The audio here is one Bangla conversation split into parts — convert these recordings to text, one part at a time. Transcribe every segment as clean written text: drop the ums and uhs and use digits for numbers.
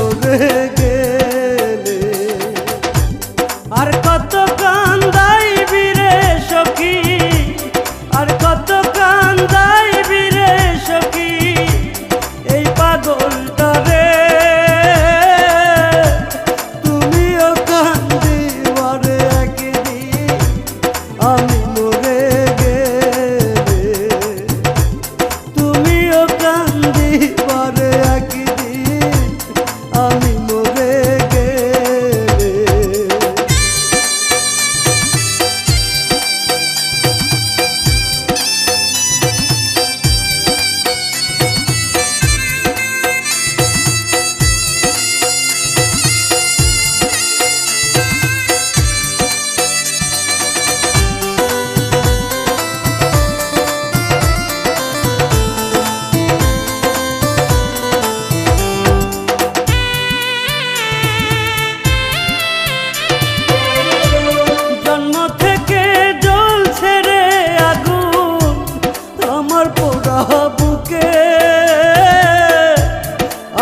মরে গেলে। আর কত কান্দাইবি রে সখী, আর কত কান্দাইবি রে সখী এই পাগলটারে। তুমিও কান্দিবারে একদিন আমি মরে গেলে। তুমিও কান্দিবারে একদিন আমি মরে গেলে। বুকে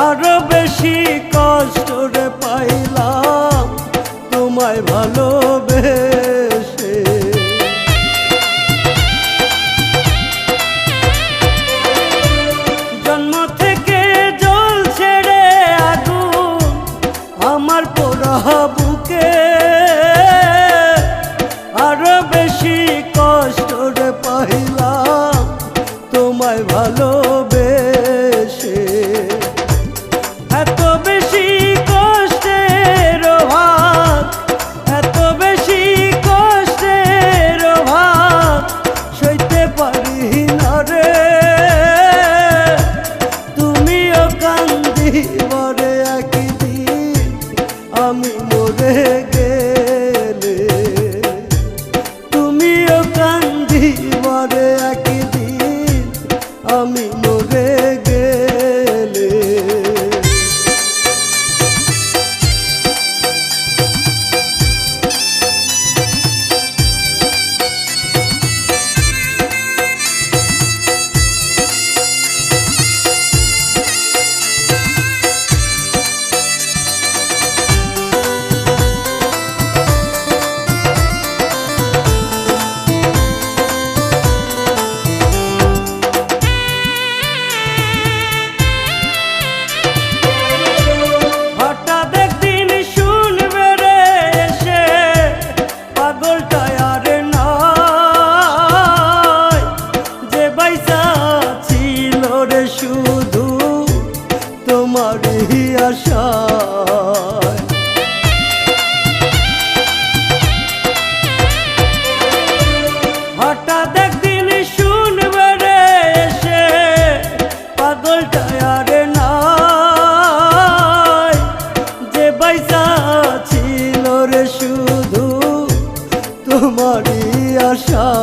আরো বেশি কষ্ট রে পাইলাম তোমায় ভালোবেসে। জন্ম থেকে জ্বলছে রে আগুন আমার পোড়া বুকে, আরো বেশি কষ্ট রে পাইলাম তোমায় ভালোবেসে। এত বেশি কষ্টের ভাগ, এত বেশি কষ্টের ভাগ সইতে পারি না রে। তুমিও কান্দিবারে একদিন আমি মরে গেলে। তুমিও কান্দিবারে একদিন আমি মরে গেলে। শুধু তোমারই আশায় হঠাৎ একদিন শুনবে রে এসে পাগলটা আর নাই, যে বাইসা ছিল রে শুধু তোমারই আশায়।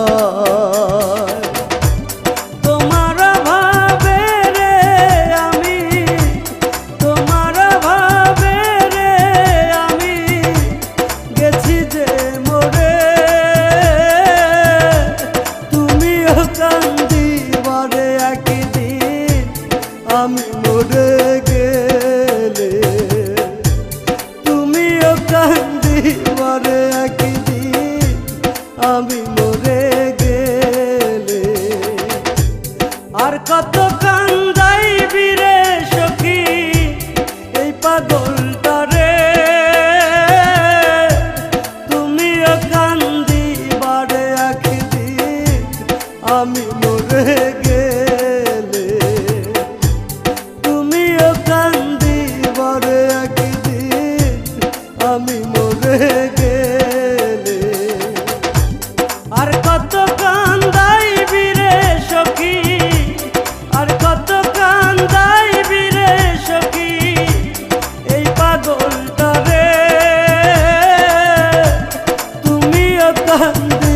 আমি মরে গেলে তুমিও কান্দিবারে একদিন আমি মরে গেলে। আর কত কান্দাইবি রে সখী এই পাগলটারে। তুমিও কান্দিবারে একদিন আমি মরে গেলে। তুমিও কান্দিবারে একদিন আমি মরে গেলে। আর কত কান্দাইবি রে সখী, আর কত কান্দাইবি রে সখী এই পাগলটারে। তুমিও কান্দি